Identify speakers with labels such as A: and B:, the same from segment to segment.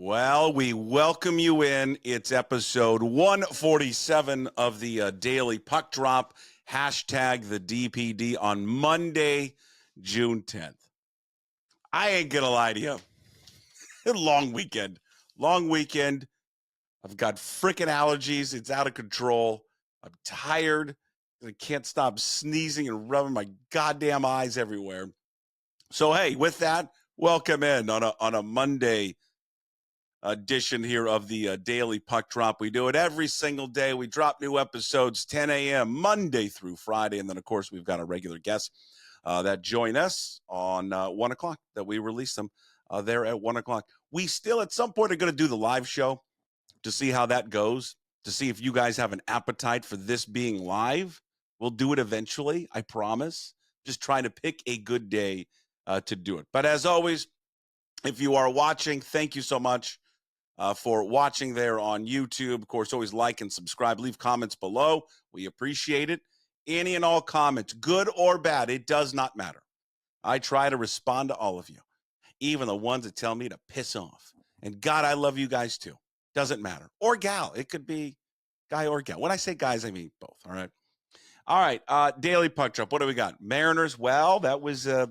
A: Well, we welcome you in. It's episode 147 of the Daily Puck Drop, hashtag the DPD on Monday, June 10th. I ain't going to lie to you. Long weekend. I've got freaking allergies. It's out of control. I'm tired. I can't stop sneezing and rubbing my goddamn eyes everywhere. So, hey, with that, welcome in on a Monday edition here of the Daily Puck Drop. We do it every single day. We drop new episodes 10 a.m. Monday through Friday. And then, of course, we've got our regular guests that join us on 1 o'clock, that we release them there at 1 o'clock. We still, at some point, are going to do the live show to see how that goes, to see if you guys have an appetite for this being live. We'll do it eventually, I promise. Just trying to pick a good day to do it. But as always, if you are watching, thank you so much for watching there on YouTube. Of course, always like and subscribe. Leave comments below. We appreciate it. Any and all comments, good or bad, it does not matter. I try to respond to all of you, even the ones that tell me to piss off. And God, I love you guys too. Doesn't matter. Or gal. It could be guy or gal. When I say guys, I mean both. All right. All right. Daily Puck Drop. What do we got? Mariners. Well, that was, I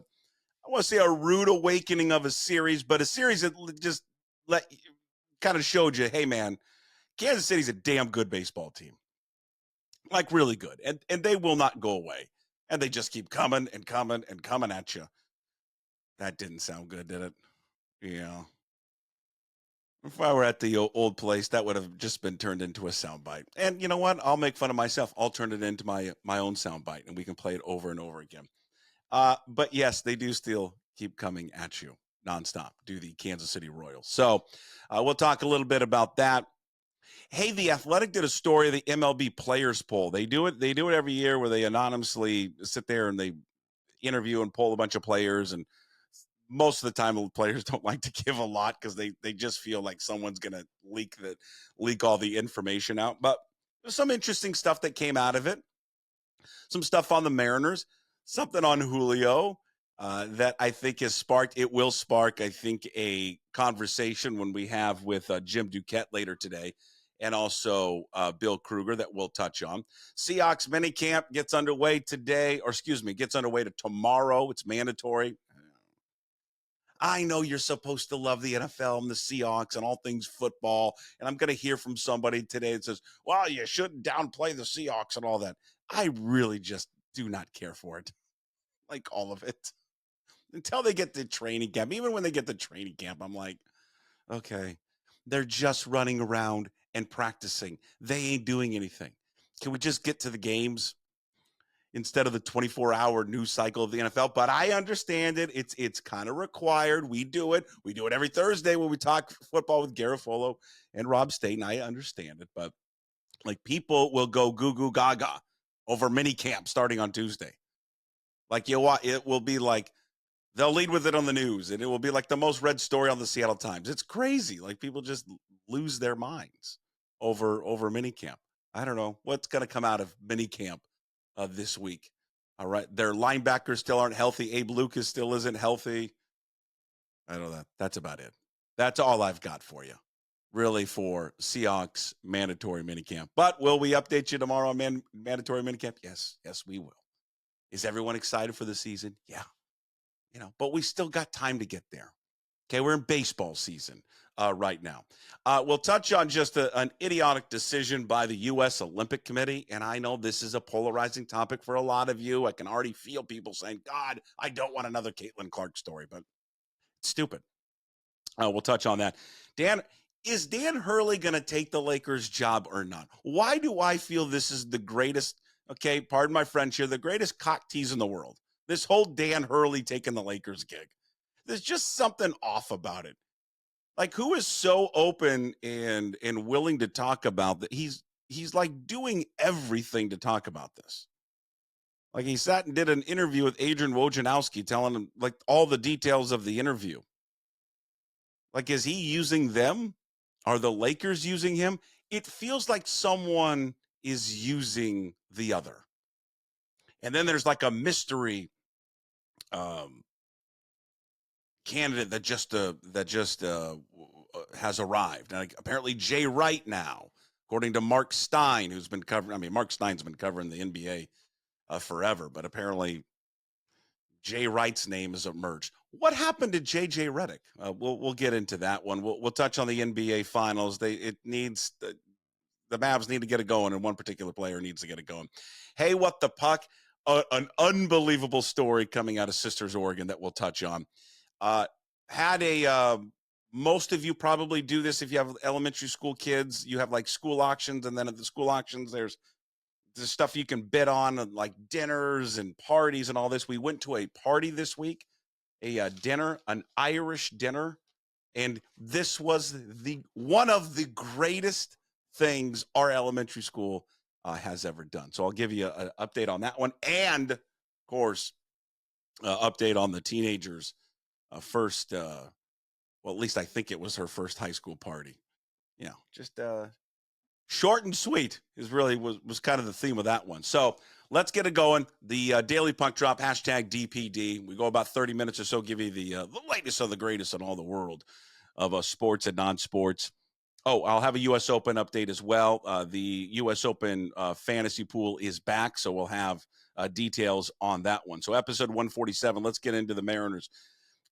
A: want to say, a rude awakening of a series, but a series that just kind of showed you, hey, man, Kansas City's a damn good baseball team. Like, really good. And they will not go away. And they just keep coming and coming and coming at you. That didn't sound good, did it? Yeah. If I were at the old place, that would have just been turned into a soundbite. And you know what? I'll make fun of myself. I'll turn it into my own soundbite, and we can play it over and over again. But yes, they do still keep coming at you nonstop, do the Kansas City Royals. So we'll talk a little bit about that. Hey, The Athletic did a story of the MLB Players Poll. They do it every year where they anonymously sit there and they interview and poll a bunch of players. And most of the time, the players don't like to give a lot because they just feel like someone's going to leak all the information out. But there's some interesting stuff that came out of it. Some stuff on the Mariners, something on Julio that I think will spark, I think, a conversation when we have with Jim Duquette later today, and also Bill Kruger that we'll touch on. Seahawks minicamp gets underway gets underway to tomorrow. It's mandatory. I know you're supposed to love the NFL and the Seahawks and all things football, and I'm going to hear from somebody today that says, well, you shouldn't downplay the Seahawks and all that. I really just do not care for it, like all of it, until they get the training camp. Even when they get the training camp, I'm like, okay, they're just running around and practicing. They ain't doing anything. Can we just get to the games instead of the 24-hour news cycle of the NFL? But I understand it. It's kind of required. We do it. We do it every Thursday when we talk football with Garofolo and Rob Staten. I understand it. But like, people will go goo goo gaga over minicamp starting on Tuesday. Like, it will be like, they'll lead with it on the news, and it will be like the most read story on the Seattle Times. It's crazy. Like, people just lose their minds over minicamp. I don't know what's going to come out of minicamp this week. All right. Their linebackers still aren't healthy. Abe Lucas still isn't healthy. I don't know. That's about it. That's all I've got for you, really, for Seahawks mandatory minicamp. But will we update you tomorrow on mandatory minicamp? Yes. Yes, we will. Is everyone excited for the season? Yeah. But we still got time to get there. Okay, we're in baseball season right now. We'll touch on just an idiotic decision by the U.S. Olympic Committee, and I know this is a polarizing topic for a lot of you. I can already feel people saying, God, I don't want another Caitlin Clark story, but it's stupid. We'll touch on that. Is Dan Hurley going to take the Lakers job or not? Why do I feel this is the greatest, okay, pardon my French here, the greatest cock tease in the world? This whole Dan Hurley taking the Lakers gig. There's just something off about it. Like, who is so open and willing to talk about that? He's like doing everything to talk about this. Like, he sat and did an interview with Adrian Wojnarowski, telling him like all the details of the interview. Like, is he using them? Are the Lakers using him? It feels like someone is using the other. And then there's like a mystery candidate that just has arrived. And apparently Jay Wright now, according to Mark Stein, who's been covering, I mean, Mark Stein's been covering the NBA forever, but apparently Jay Wright's name has emerged. What happened to JJ Redick? We'll get into that one. We'll touch on the NBA Finals. The Mavs need to get it going, and one particular player needs to get it going. Hey, what the puck? An unbelievable story coming out of Sisters, Oregon that we'll touch on. Most of you probably do this if you have elementary school kids. You have like school auctions, and then at the school auctions, there's stuff you can bid on, like dinners and parties and all this. We went to a party this week, a dinner, an Irish dinner, and this was one of the greatest things our elementary school has ever done. So I'll give you an update on that one, and of course, update on the teenagers' first. Well, at least I think it was her first high school party. You know, just short and sweet is really was kind of the theme of that one. So let's get it going. The Daily Puck Drop, hashtag DPD. We go about 30 minutes or so, give you the latest of the greatest in all the world of sports and non-sports. Oh, I'll have a U.S. Open update as well. The U.S. Open fantasy pool is back, so we'll have details on that one. So episode 147, let's get into the Mariners.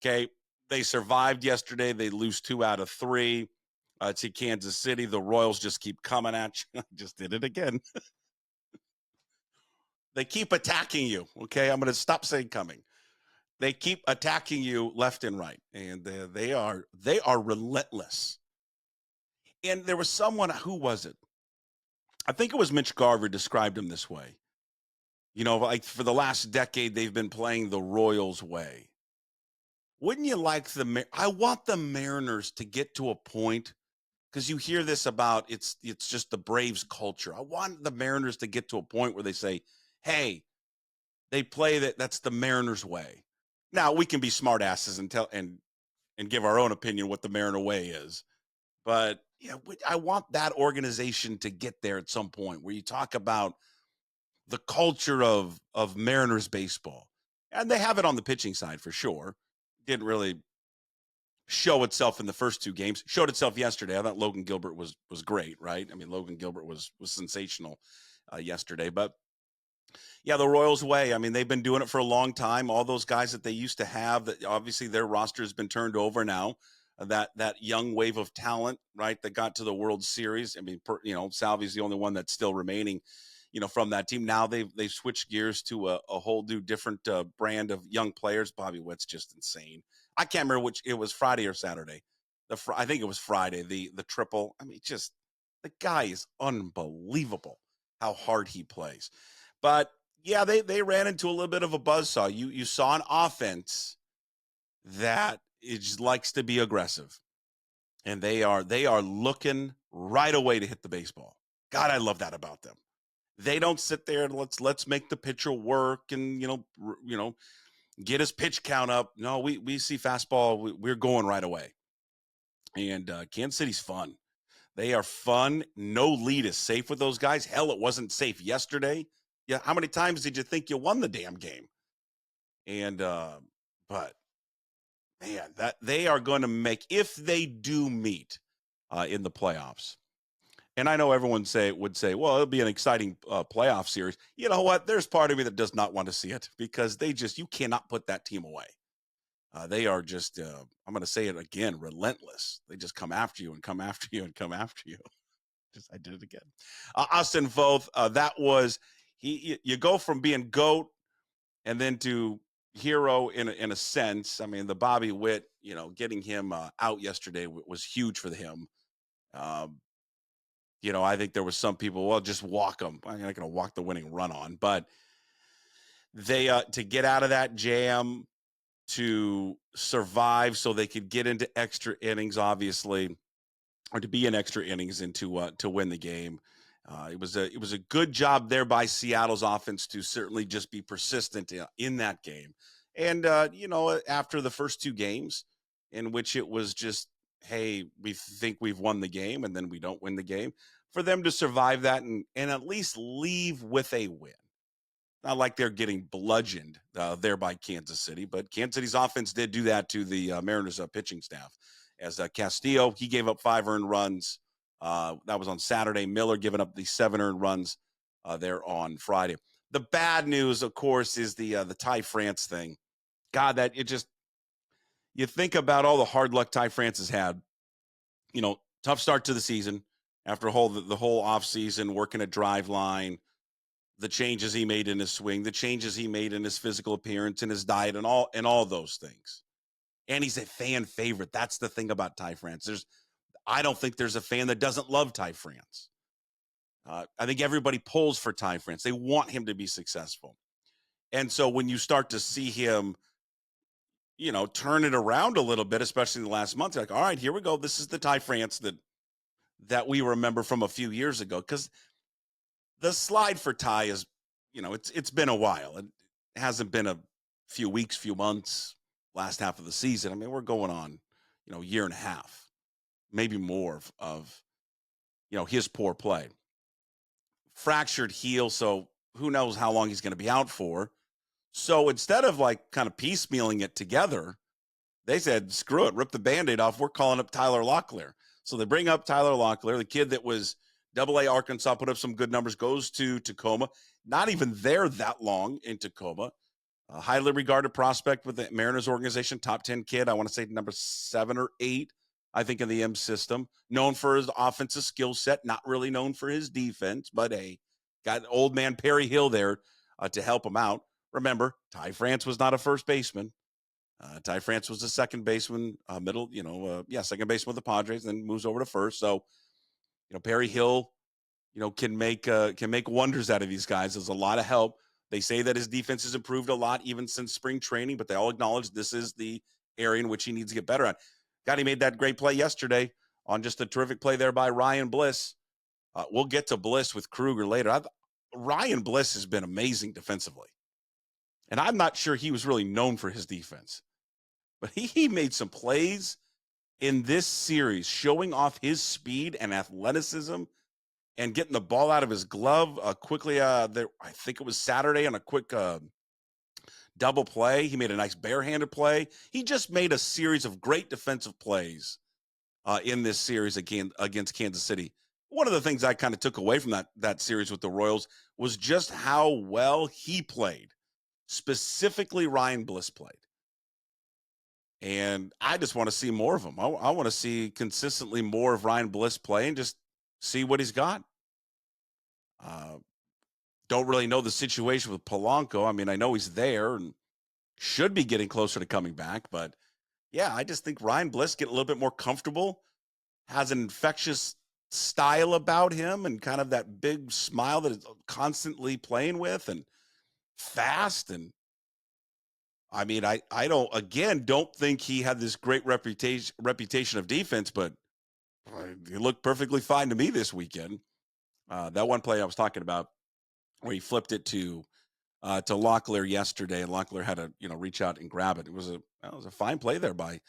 A: Okay, they survived yesterday. They lose 2 out of 3 to Kansas City. The Royals just keep coming at you. Just did it again. They keep attacking you, okay? I'm going to stop saying coming. They keep attacking you left and right, and they are relentless. And there was someone, who was it? I think it was Mitch Garver described him this way. You know, like for the last decade, they've been playing the Royals way. Wouldn't you like I want the Mariners to get to a point, because you hear this about it's just the Braves culture. I want the Mariners to get to a point where they say, hey, they play that's the Mariners way. Now, we can be smart asses and give our own opinion what the Mariner way is. But yeah, I want that organization to get there at some point where you talk about the culture of Mariners baseball. And they have it on the pitching side for sure. Didn't really show itself in the first 2 games. Showed itself yesterday. I thought Logan Gilbert was great, right? I mean, Logan Gilbert was sensational yesterday. But yeah, the Royals way. I mean, they've been doing it for a long time. All those guys that they used to have, that obviously their roster has been turned over now. That young wave of talent, right, that got to the World Series. I mean, Salvi's the only one that's still remaining, from that team. Now they've switched gears to a whole new different brand of young players. Bobby Witt's just insane. I can't remember which, it was Friday or Saturday. I think it was Friday, the triple. I mean, just the guy is unbelievable how hard he plays. But yeah, they ran into a little bit of a buzzsaw. You saw an offense that it just likes to be aggressive, and they are looking right away to hit the baseball. God, I love that about them. They don't sit there and let's make the pitcher work and get his pitch count up. No, we see fastball. We're going right away. And Kansas City's fun. They are fun. No lead is safe with those guys. Hell, it wasn't safe yesterday. Yeah, how many times did you think you won the damn game? And but man, that they are going to make, if they do meet in the playoffs. And I know everyone would say, well, it'll be an exciting playoff series. You know what? There's part of me that does not want to see it, because you cannot put that team away. They are just, I'm going to say it again, relentless. They just come after you and come after you and come after you. I did it again. Austin Voth, that was, you go from being GOAT and then to hero in a sense. I mean, the Bobby Witt, getting him out yesterday was huge for him. I think there was some people, well, just walk them. I'm not going to walk the winning run on, but they to get out of that jam, to survive so they could get into extra innings, obviously, or to be in extra innings and to win the game. It was a good job there by Seattle's offense to certainly just be persistent in that game. And, after the first 2 games in which it was just, hey, we think we've won the game and then we don't win the game, for them to survive that and at least leave with a win. Not like they're getting bludgeoned there by Kansas City, but Kansas City's offense did do that to the Mariners pitching staff. as Castillo, he gave up 5 earned runs. That was on Saturday. Miller giving up the 7 earned runs there on Friday. The bad news, of course, is the Ty France thing. God, that it just, you think about all the hard luck Ty France has had. Tough start to the season after the whole offseason, working a drive line, the changes he made in his swing, the changes he made in his physical appearance and his diet and all those things. And he's a fan favorite. That's the thing about Ty France. I don't think there's a fan that doesn't love Ty France. I think everybody pulls for Ty France. They want him to be successful. And so when you start to see him, turn it around a little bit, especially in the last month, you're like, all right, here we go. This is the Ty France that we remember from a few years ago. Because the slide for Ty is, it's been a while. It hasn't been a few weeks, few months, last half of the season. I mean, we're going on, a year and a half, maybe more of his poor play. Fractured heel, so who knows how long he's going to be out for. So instead of kind of piecemealing it together, they said, screw it, rip the Band-Aid off. We're calling up Tyler Locklear. So they bring up Tyler Locklear, the kid that was AA Arkansas, put up some good numbers, goes to Tacoma. Not even there that long in Tacoma. A highly regarded prospect with the Mariners organization, top 10 kid. I want to say number 7 or 8, I think, in the M system. Known for his offensive skill set, not really known for his defense, but got old man Perry Hill there to help him out. Remember, Ty France was not a first baseman. Ty France was a second baseman, second baseman with the Padres, then moves over to first. So, Perry Hill, can make wonders out of these guys. There's a lot of help. They say that his defense has improved a lot even since spring training, but they all acknowledge this is the area in which he needs to get better at. God, he made that great play yesterday on just a terrific play there by Ryan Bliss. We'll get to Bliss with Kruger later. Ryan Bliss has been amazing defensively. And I'm not sure he was really known for his defense. But he made some plays in this series, showing off his speed and athleticism and getting the ball out of his glove quickly. I think it was Saturday on a quick double play. He made a nice barehanded play. He just made a series of great defensive plays in this series against Kansas City. One of the things I kind of took away from that series with the Royals was just how well he played. Specifically, Ryan Bliss played. And I just want to see more of him. I want to see consistently more of Ryan Bliss play and just see what he's got. Don't really know the situation with Polanco. I mean, I know he's there and should be getting closer to coming back. But, yeah, I just think Ryan Bliss get a little bit more comfortable, has an infectious style about him and kind of that big smile that is constantly playing with and fast. And I mean, I don't think he had this great reputation of defense, but he looked perfectly fine to me this weekend. That one play I was talking about where he flipped it to Locklear yesterday, and Locklear had to reach out and grab it. It was a fine play there by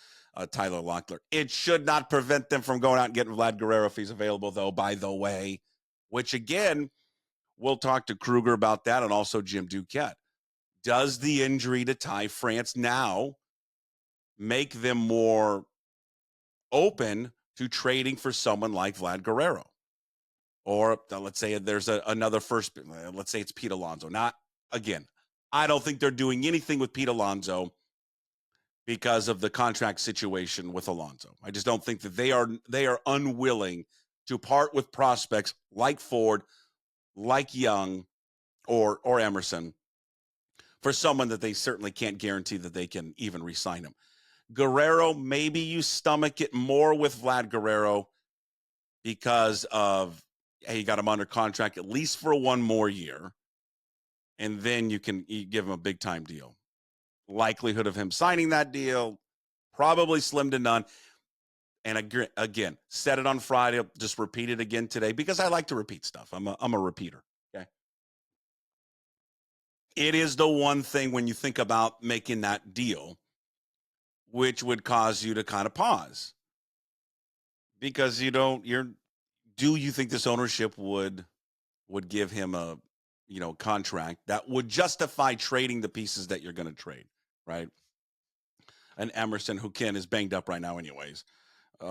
A: Tyler Locklear. It should not prevent them from going out and getting Vlad Guerrero if he's available, though, by the way, which, again, we'll talk to Kruger about that and also Jim Duquette. Does the injury to Ty France now make them more open to trading for someone like Vlad Guerrero? Or let's say there's another first, let's say it's Pete Alonso. Again, I don't think they're doing anything with Pete Alonso because of the contract situation with Alonso. I just don't think that they are unwilling to part with prospects like Ford, like Young, or Emerson for someone that they certainly can't guarantee that they can even re-sign him. Guerrero, maybe you stomach it more with Vlad Guerrero because of, hey, you got him under contract at least for one more year, and then you give him a big-time deal. Likelihood of him signing that deal, probably slim to none. And again, said it on Friday, just repeat it again today because I like to repeat stuff. I'm a repeater, okay? It is the one thing when you think about making that deal, which would cause you to kind of pause. Because do you think this ownership would give him a, contract that would justify trading the pieces that you're going to trade, right? And Emerson, who is banged up right now anyways.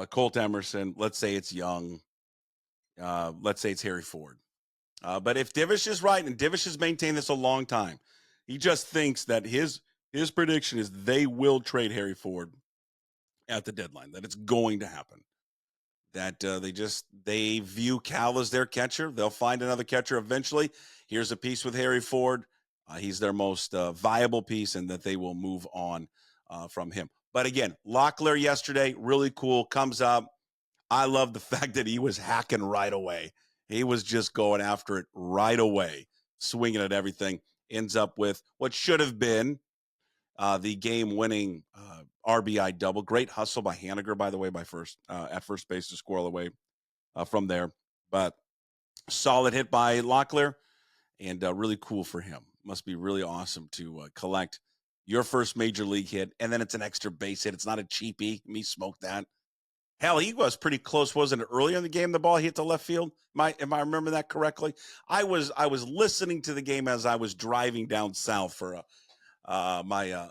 A: Colt Emerson, let's say it's Young, let's say it's Harry Ford. But if Divish is right, and Divish has maintained this a long time, he just thinks that his prediction is they will trade Harry Ford at the deadline, that it's going to happen. That they view Cal as their catcher. They'll find another catcher eventually. Here's a piece with Harry Ford. He's their most viable piece, and that they will move on from him. But again, Locklear yesterday, really cool, comes up. I love the fact that he was hacking right away. He was just going after it right away, swinging at everything. Ends up with what should have been the game-winning RBI double. Great hustle by Haniger, by the way, at first base to squirrel away from there. But solid hit by Locklear, and really cool for him. Must be really awesome to collect your first major league hit, and then it's an extra base hit. It's not a cheapie. Me smoke that. Hell, he was pretty close, wasn't it? Earlier in the game, the ball hit to left field. Am I remembering that correctly? I was listening to the game as I was driving down south for my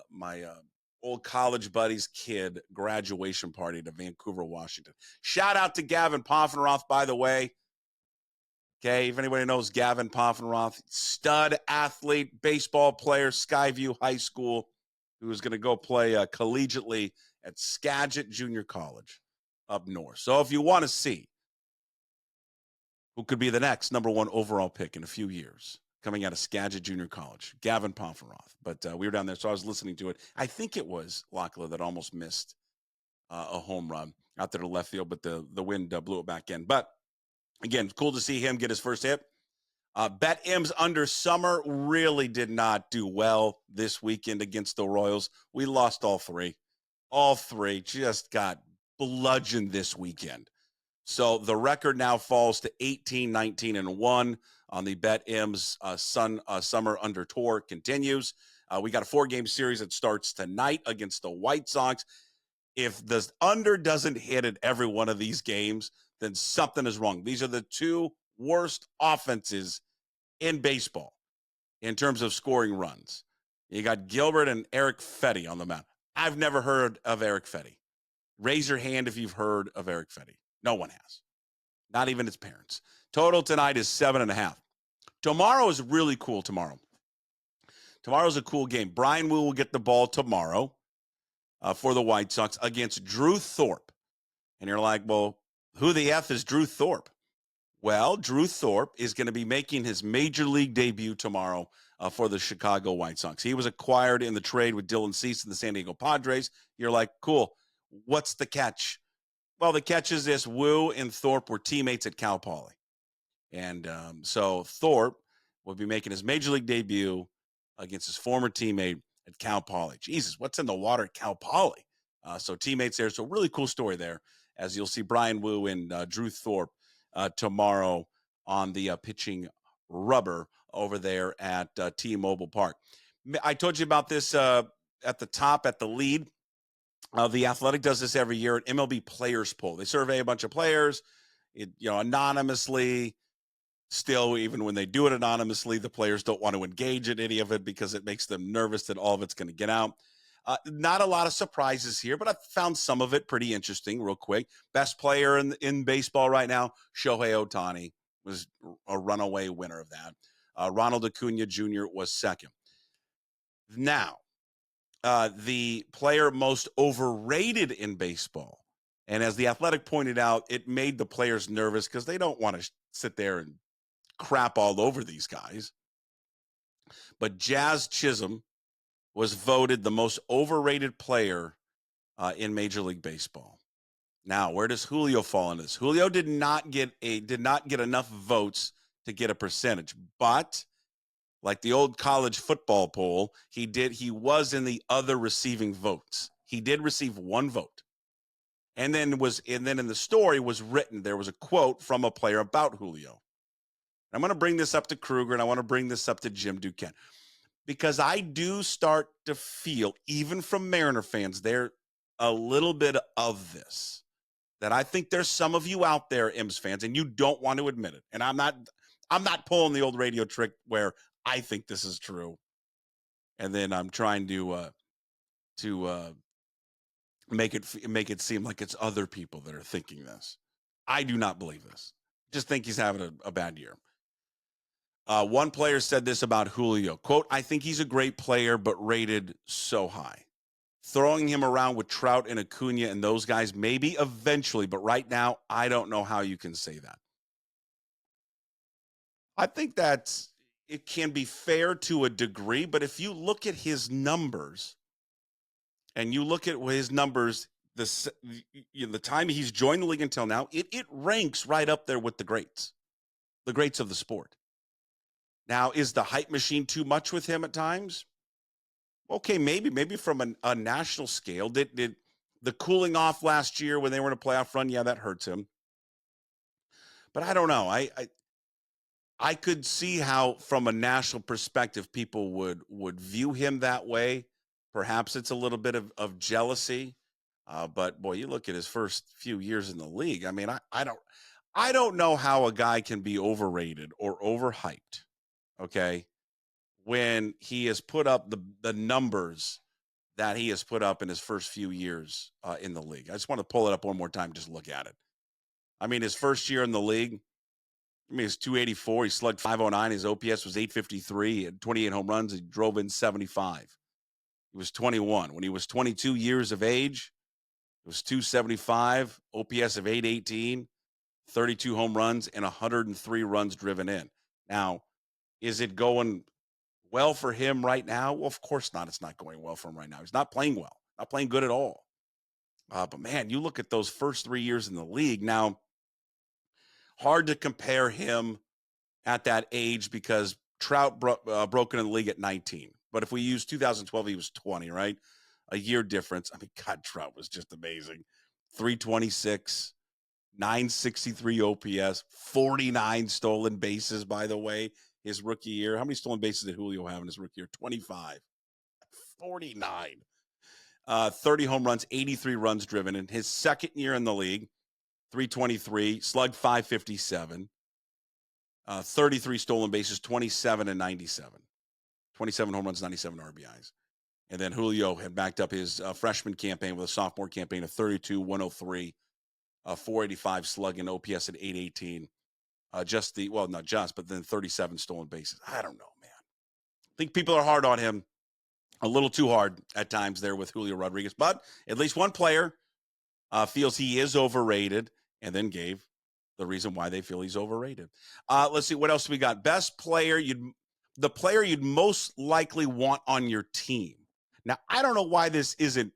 A: old college buddy's kid graduation party to Vancouver, Washington. Shout out to Gavin Poffenroth, by the way. Okay, if anybody knows Gavin Poffenroth, stud athlete, baseball player, Skyview High School, who was going to go play collegiately at Skagit Junior College up north. So if you want to see who could be the next number 1 overall pick in a few years, coming out of Skagit Junior College, Gavin Poffenroth. But we were down there, so I was listening to it. I think it was Locklear that almost missed a home run out there to left field, but the wind blew it back in. But again, cool to see him get his first hit. Bet M's under Summer really did not do well this weekend against the Royals. We lost all three. All three just got bludgeoned this weekend. So the record now falls to 18, 19, and 1 on the Bet M's Summer Under Tour continues. We got a 4-game series that starts tonight against the White Sox. If the under doesn't hit at every one of these games, then something is wrong. These are the 2 worst offenses in baseball in terms of scoring runs. You got Gilbert and Eric Fetty on the mound. I've never heard of Eric Fetty. Raise your hand if you've heard of Eric Fetty. No one has. Not even his parents. Total tonight is 7.5. Tomorrow is really cool tomorrow. Tomorrow's a cool game. Brian Wu will get the ball tomorrow for the White Sox against Drew Thorpe. And you're like, well, who the F is Drew Thorpe? Well, Drew Thorpe is going to be making his major league debut tomorrow for the Chicago White Sox. He was acquired in the trade with Dylan Cease and the San Diego Padres. You're like, cool. What's the catch? Well, the catch is this: Wu and Thorpe were teammates at Cal Poly. And so Thorpe will be making his major league debut against his former teammate at Cal Poly. Jesus, what's in the water at Cal Poly? So teammates there. So really cool story there, as you'll see Brian Wu and Drew Thorpe tomorrow on the pitching rubber over there at T-Mobile Park. I told you about this at the top, at the lead. The Athletic does this every year, an MLB players poll. They survey a bunch of players, anonymously. Still, even when they do it anonymously, the players don't want to engage in any of it because it makes them nervous that all of it's going to get out. Not a lot of surprises here, but I found some of it pretty interesting real quick. Best player in baseball right now, Shohei Ohtani, was a runaway winner of that. Ronald Acuna Jr. was second. Now, the player most overrated in baseball. And as the Athletic pointed out, it made the players nervous because they don't want to sit there and crap all over these guys. But Jazz Chisholm was voted the most overrated player in Major League Baseball. Now, where does Julio fall into this? Julio did not get enough votes to get a percentage, but like the old college football poll, he was in the other receiving votes. He did receive 1 vote. And then in the story was written, there was a quote from a player about Julio. I'm going to bring this up to Kruger, and I want to bring this up to Jim Duquesne, because I do start to feel, even from Mariner fans, there a little bit of this, that I think there's some of you out there, M's fans, and you don't want to admit it. And I'm not pulling the old radio trick where I think this is true, and then I'm trying to make it seem like it's other people that are thinking this. I do not believe this. Just think he's having a bad year. One player said this about Julio, quote, "I think he's a great player, but rated so high. Throwing him around with Trout and Acuna and those guys, maybe eventually, but right now, I don't know how you can say that." I think it can be fair to a degree, but if you look at his numbers and you look at his numbers, the time he's joined the league until now, it ranks right up there with the greats of the sport. Now, is the hype machine too much with him at times? Okay, maybe from a national scale. Did the cooling off last year when they were in a playoff run? Yeah, that hurts him. But I don't know. I could see how, from a national perspective, people would view him that way. Perhaps it's a little bit of jealousy. But boy, you look at his first few years in the league. I mean, I don't know how a guy can be overrated or overhyped. Okay, when he has put up the numbers that he has put up in his first few years in the league. I just want to pull it up one more time, just look at it. I mean, his first year in the league, I mean, it's 284. He slugged 509. His OPS was 853. He had 28 home runs. He drove in 75. He was 21. When he was 22 years of age, it was 275, OPS of 818, 32 home runs, and 103 runs driven in. Now, is it going well for him right now? Well, of course not. It's not going well for him right now. He's not playing well, not playing good at all. But man, you look at those first 3 years in the league. Now, hard to compare him at that age because Trout broke into the league at 19. But if we use 2012, he was 20, right? A year difference. I mean, God, Trout was just amazing. 326, 963 OPS, 49 stolen bases, by the way, his rookie year. How many stolen bases did Julio have in his rookie year? 25. 49. 30 home runs, 83 runs driven. In his second year in the league, 323, slugged 557. 33 stolen bases, 27 and 97. 27 home runs, 97 RBIs. And then Julio had backed up his freshman campaign with a sophomore campaign of 32, 103, 485 slugging, OPS at 818. Not just, but then 37 stolen bases. I don't know, man. I think people are hard on him, a little too hard at times there with Julio Rodriguez. But at least one player feels he is overrated and then gave the reason why they feel he's overrated. Let's see, what else we got? Best player, the player you'd most likely want on your team. Now, I don't know why this isn't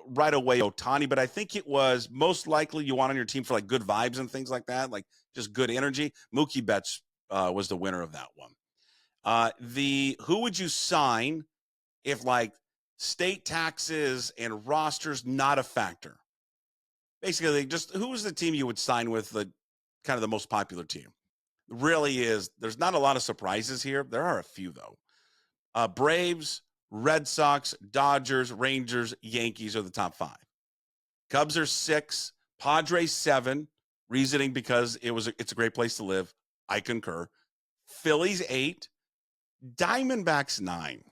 A: right away Ohtani, but I think it was most likely you want on your team for like good vibes and things like that, like just good energy. Mookie Betts was the winner of that one. Who would you sign if like state taxes and rosters not a factor? Basically, just who was the team you would sign with, the kind of the most popular team? Really is. There's not a lot of surprises here. There are a few though. Braves, Red Sox, Dodgers, Rangers, Yankees are the top 5. Cubs are 6, Padres 7, reasoning because it's a great place to live. I concur. Phillies 8, Diamondbacks 9.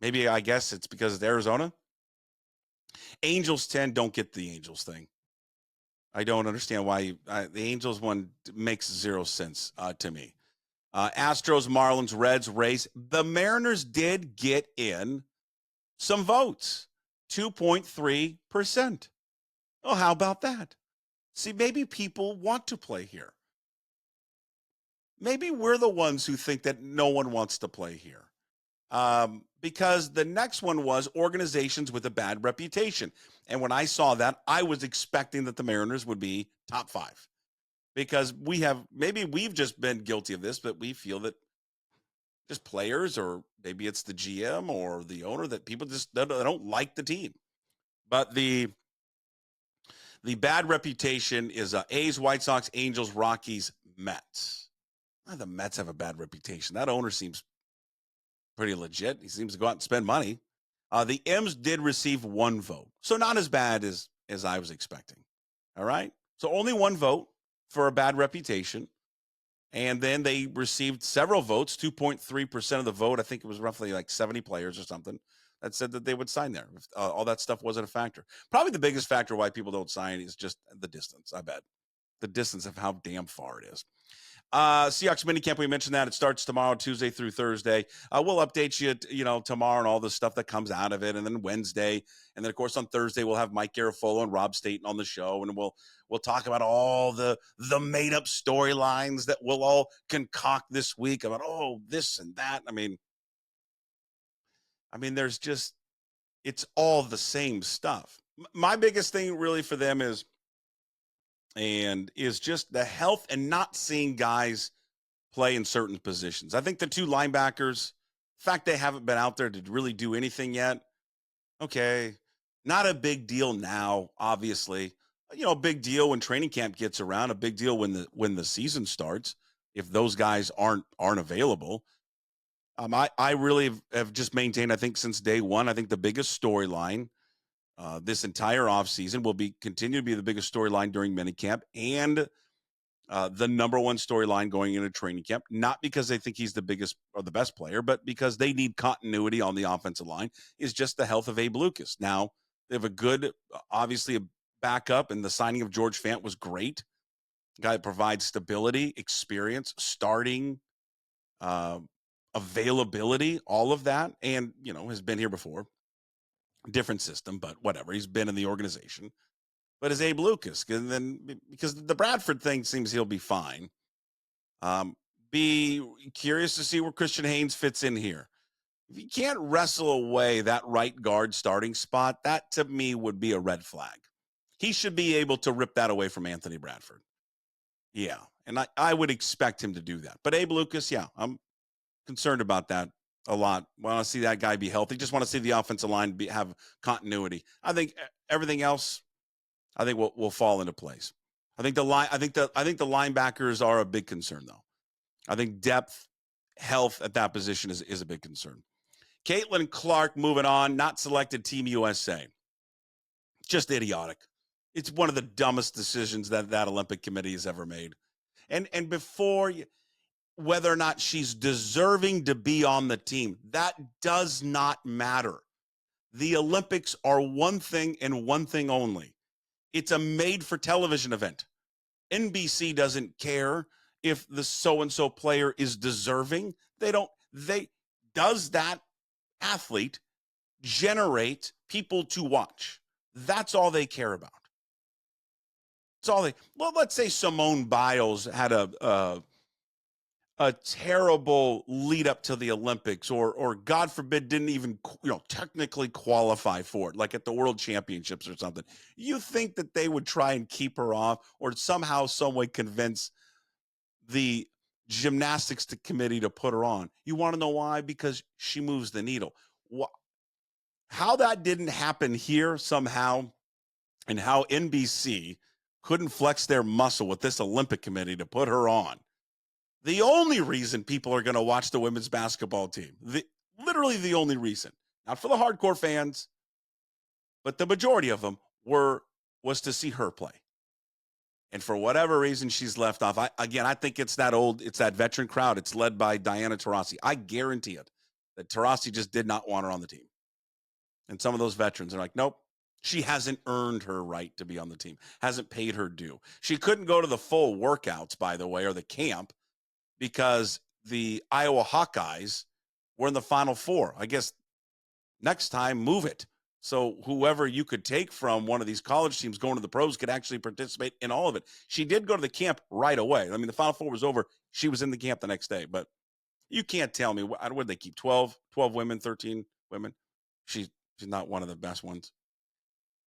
A: Maybe I guess it's because it's Arizona. Angels 10. Don't get the Angels thing. I don't understand why the Angels one makes zero sense to me. Astros, Marlins, Reds, Rays. The Mariners did get in some votes, 2.3%. Oh, how about that? See, maybe people want to play here. Maybe we're the ones who think that no one wants to play here. Because the next one was organizations with a bad reputation. And when I saw that, I was expecting that the Mariners would be top 5. Because we've just been guilty of this, but we feel that just players, or maybe it's the GM or the owner, that people just don't like the team. But the bad reputation is A's, White Sox, Angels, Rockies, Mets. The Mets have a bad reputation. That owner seems pretty legit. He seems to go out and spend money. The M's did receive 1 vote, so not as bad as I was expecting. All right, so only 1 vote for a bad reputation. And then they received several votes, 2.3% of the vote. I think it was roughly like 70 players or something that said that they would sign there if all that stuff wasn't a factor. Probably the biggest factor why people don't sign is just the distance. I bet the distance of how damn far it is. Seahawks minicamp, we mentioned that it starts tomorrow, Tuesday through Thursday. We'll update you, tomorrow and all the stuff that comes out of it, and then Wednesday, and then of course on Thursday we'll have Mike Garafolo and Rob Staten on the show, and we'll talk about all the made up storylines that we'll all concoct this week about this and that. I mean, there's just it's all the same stuff. My biggest thing really for them is just the health and not seeing guys play in certain positions. I think the two linebackers, the fact they haven't been out there to really do anything yet, okay, not a big deal now, obviously. A big deal when training camp gets around, a big deal when the season starts, if those guys aren't available. I really have just maintained, I think since day one, I think the biggest storyline this entire offseason will continue to be the biggest storyline during minicamp and the number one storyline going into training camp, not because they think he's the biggest or the best player, but because they need continuity on the offensive line, is just the health of Abe Lucas. Now, they have a good, obviously, a backup, and the signing of George Fant was great. A guy that provides stability, experience, starting, availability, all of that, and, has been here before. Different system, but whatever. He's been in the organization. But is Abe Lucas, and then because the Bradford thing seems he'll be fine. Be curious to see where Christian Haynes fits in here. If you can't wrestle away that right guard starting spot, that to me would be a red flag. He should be able to rip that away from Anthony Bradford. Yeah, and I would expect him to do that. But Abe Lucas, yeah, I'm concerned about that a lot. Want to see that guy be healthy. Just want to see the offensive line have continuity. I think everything else, I think will fall into place. I think the linebackers are a big concern, though. I think depth, health at that position is a big concern. Caitlin Clark, moving on, not selected Team USA. Just idiotic. It's one of the dumbest decisions that Olympic Committee has ever made. And before whether or not she's deserving to be on the team, that does not matter. The Olympics are one thing and one thing only. It's a made-for-television event. NBC doesn't care if the so-and-so player is deserving. Does that athlete generate people to watch? That's all they care about. Let's say Simone Biles had a terrible lead up to the Olympics, or God forbid didn't even technically qualify for it, like at the World Championships or something. You think that they would try and keep her off, or somehow, some way convince the gymnastics committee to put her on? You want to know why? Because she moves the needle. How that didn't happen here somehow, and how NBC couldn't flex their muscle with this Olympic committee to put her on. The only reason people are going to watch the women's basketball team, literally the only reason, not for the hardcore fans, but the majority of them was to see her play. And for whatever reason, she's left off. I think it's that veteran crowd. It's led by Diana Taurasi. I guarantee it that Taurasi just did not want her on the team. And some of those veterans are like, nope, she hasn't earned her right to be on the team, hasn't paid her due. She couldn't go to the full workouts, by the way, or the camp, because the Iowa Hawkeyes were in the Final Four. I guess next time, move it. So whoever you could take from one of these college teams going to the pros could actually participate in all of it. She did go to the camp right away. I mean, the Final Four was over. She was in the camp the next day. But you can't tell me, what did they keep? 12 women, 13 women? She's not one of the best ones.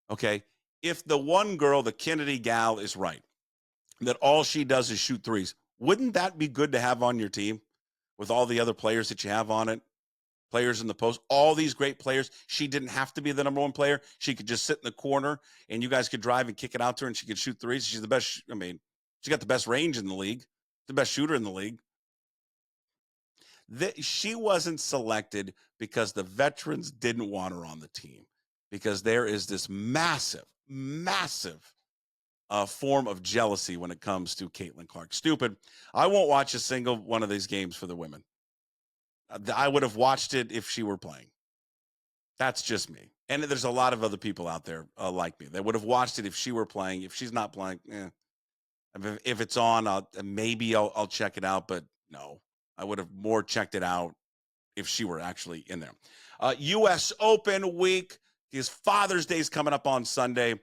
A: Okay. If the one girl, the Kennedy gal, is right, that all she does is shoot threes, wouldn't that be good to have on your team with all the other players that you have on it? Players in the post, all these great players. She didn't have to be the number one player. She could just sit in the corner and you guys could drive and kick it out to her and she could shoot threes. She's the best. I mean, she got the best range in the league, the best shooter in the league. She wasn't selected because the veterans didn't want her on the team, because there is this massive form of jealousy when it comes to Caitlin Clark. Stupid. I won't watch a single one of these games for the women. I would have watched it if she were playing. That's just me. And there's a lot of other people out there like me that would have watched it if she were playing. If she's not playing, if it's on, maybe I'll check it out. But no, I would have more checked it out if she were actually in there. U.S. Open week. His Father's Day is coming up on Sunday.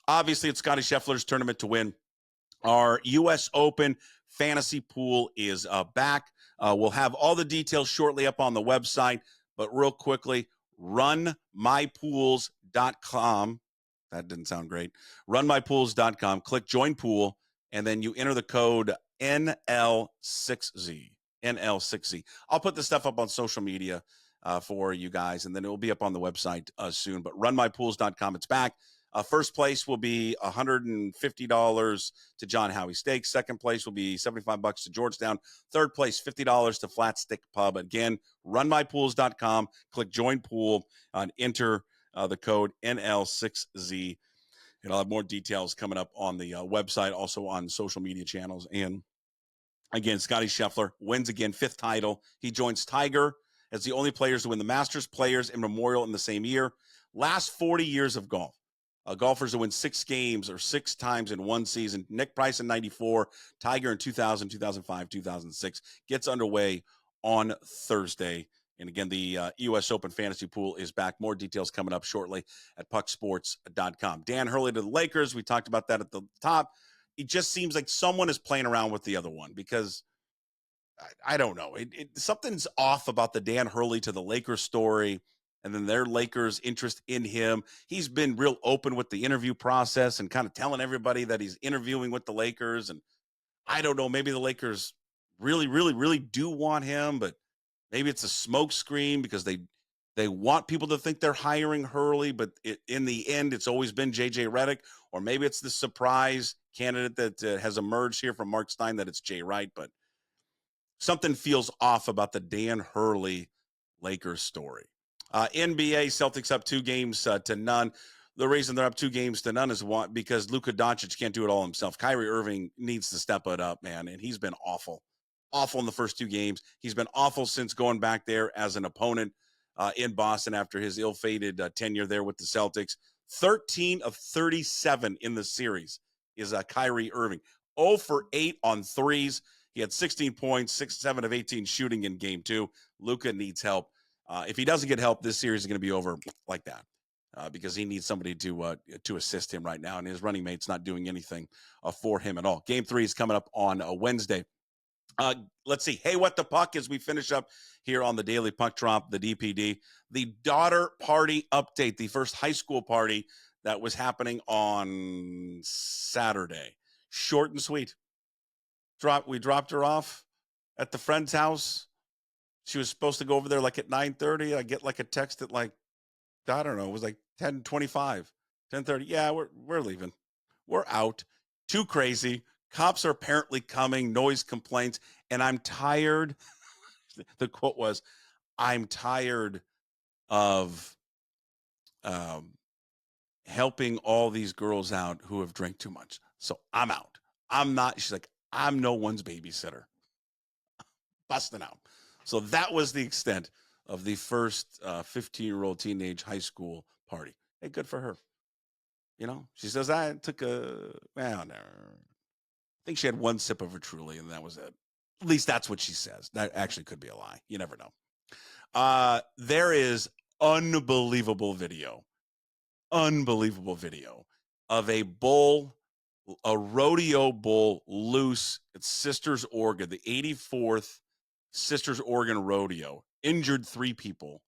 A: Obviously, it's Scottie Scheffler's tournament to win. Our U.S. Open fantasy pool is back. We'll have all the details shortly up on the website. But real quickly, runmypools.com. That didn't sound great. Runmypools.com. Click join pool, and then you enter the code NL6Z. NL6Z. I'll put this stuff up on social media for you guys, and then it will be up on the website soon. But runmypools.com, it's back. First place will be $150 to John Howie Steaks. Second place will be $75 to Georgetown. Third place, $50 to Flat Stick Pub. Again, runmypools.com. Click join pool and enter the code NL6Z. And I'll have more details coming up on the website, also on social media channels. And again, Scottie Scheffler wins again, 5th title. He joins Tiger as the only players to win the Masters, Players, and Memorial in the same year. Last 40 years of golf. Golfers who win 6 games or 6 times in one season. Nick Price in 94, Tiger in 2000, 2005, 2006. Gets underway on Thursday. And again, the U.S. Open Fantasy Pool is back. More details coming up shortly at pucksports.com. Dan Hurley to the Lakers. We talked about that at the top. It just seems like someone is playing around with the other one because I don't know. Something's off about the Dan Hurley to the Lakers story. And then their Lakers' interest in him. He's been real open with the interview process and kind of telling everybody that he's interviewing with the Lakers. And I don't know, maybe the Lakers really, really, really do want him, but maybe it's a smoke screen because they want people to think they're hiring Hurley, but in the end, it's always been J.J. Redick, or maybe it's the surprise candidate that has emerged here from Mark Stein that it's Jay Wright, but something feels off about the Dan Hurley Lakers story. NBA Celtics up 2 games to none. The reason they're up 2 games to none is because Luka Doncic can't do it all himself. Kyrie Irving needs to step it up, man, and he's been awful in the first 2 games. He's been awful since going back there as an opponent in Boston after his ill-fated tenure there with the Celtics. 13 of 37 in the series is Kyrie Irving. 0 for 8 on threes. He had 16 points, 7 of 18 shooting in game 2. Luka needs help. If he doesn't get help, this series is going to be over like that because he needs somebody to assist him right now, and his running mate's not doing anything for him at all. Game 3 is coming up on Wednesday. Let's see. Hey, what the puck as we finish up here on the Daily Puck Drop, the DPD. The daughter party update, the first high school party that was happening on Saturday. Short and sweet. We dropped her off at the friend's house. She was supposed to go over there like at 9:30. I get like a text at like, I don't know, it was like 10:25, 10:30. Yeah, we're leaving. We're out. Too crazy. Cops are apparently coming, noise complaints, and I'm tired. The quote was, I'm tired of helping all these girls out who have drank too much. So I'm out. I'm not, she's like, I'm no one's babysitter. Busting out. So that was the extent of the first 15-year-old teenage high school party. Hey, good for her. You know, she says, I took I think she had 1 sip of her Truly, and that was it. At least that's what she says. That actually could be a lie. You never know. There is unbelievable video of a bull, a rodeo bull loose at Sisters, Oregon, the 84th Sisters, Oregon rodeo, injured 3 people.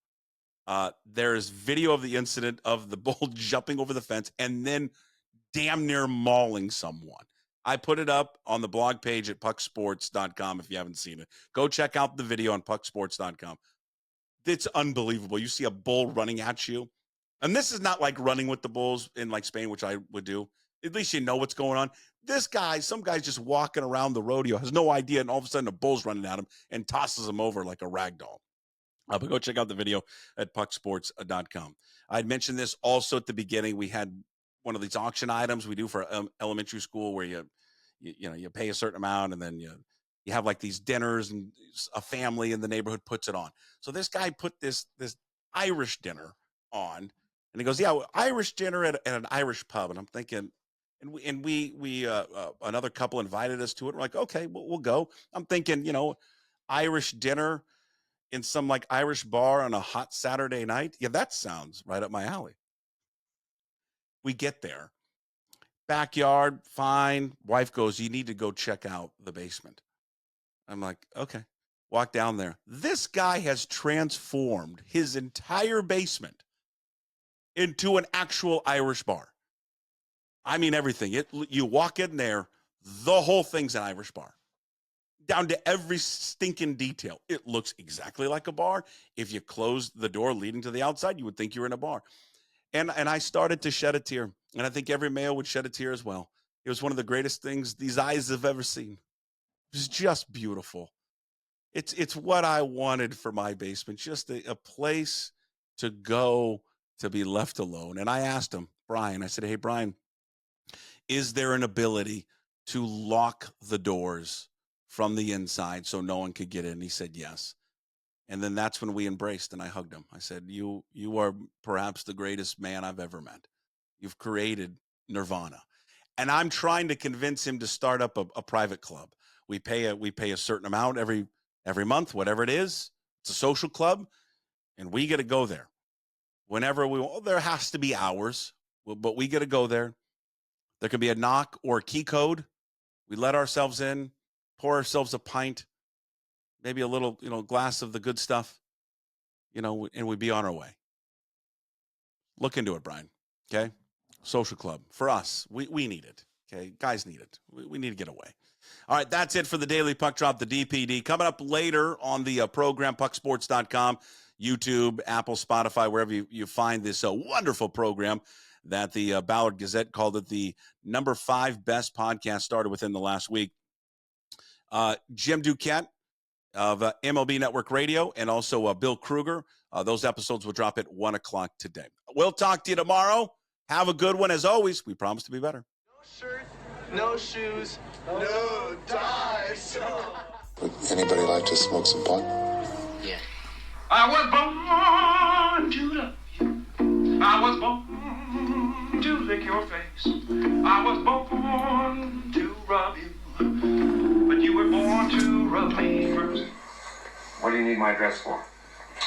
A: There's video of the incident of the bull jumping over the fence and then damn near mauling someone. I put it up on the blog page at pucksports.com if you haven't seen it. Go check out the video on pucksports.com. It's unbelievable. You see a bull running at you. And this is not like running with the bulls in like Spain, which I would do. At least you know what's going on. This guy, some guy's just walking around the rodeo, has no idea, and all of a sudden a bull's running at him and tosses him over like a rag doll. But go check out the video at pucksports.com. I'd mentioned this also at the beginning. We had one of these auction items we do for elementary school where you pay a certain amount and then you have like these dinners and a family in the neighborhood puts it on. So this guy put this Irish dinner on? And he goes, yeah, Irish dinner at an Irish pub. And I'm thinking, and we another couple invited us to it. We're like, okay, we'll go. I'm thinking, Irish dinner in some like Irish bar on a hot Saturday night. Yeah, that sounds right up my alley. We get there. Backyard, fine. Wife goes, you need to go check out the basement. I'm like, okay. Walk down there. This guy has transformed his entire basement into an actual Irish bar. I mean, everything. You walk in there, the whole thing's an Irish bar, down to every stinking detail. It looks exactly like a bar. If you close the door leading to the outside, you would think you're in a bar. And I started to shed a tear, and I think every male would shed a tear as well. It was one of the greatest things these eyes have ever seen. It was just beautiful. It's what I wanted for my basement, just a place to go to be left alone. And I asked him, Brian, I said, hey, Brian, is there an ability to lock the doors from the inside so no one could get in? He said, yes. And then that's when we embraced, and I hugged him. I said, you are perhaps the greatest man I've ever met. You've created nirvana. And I'm trying to convince him to start up a private club. We pay a certain amount every month, whatever it is. It's a social club, and we get to go there whenever we want. There has to be hours, but we get to go there. There can be a knock or a key code. We let ourselves in, pour ourselves a pint, maybe a little, glass of the good stuff, and we'd be on our way. Look into it, Brian. Okay. Social club for us. We need it. Okay. Guys need it. We need to get away. All right. That's it for the Daily Puck Drop, the DPD. Coming up later on the program, pucksports.com, YouTube, Apple, Spotify, wherever you find this wonderful program that the Ballard Gazette called it the number 5 best podcast started within the last week. Jim Duquette of MLB Network Radio, and also Bill Kruger. Those episodes will drop at 1 o'clock today. We'll talk to you tomorrow. Have a good one. As always, we promise to be better.
B: No shirt, no shoes, no dice.
C: Would anybody like to smoke some pot?
B: Yeah.
D: I was born to love you. I was born to lick your face. I was born to rub you. But you were born to rub me first.
E: What do you need my address for?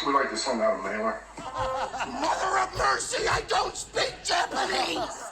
C: We'd like to send out a mailer.
F: Mother of mercy, I don't speak Japanese!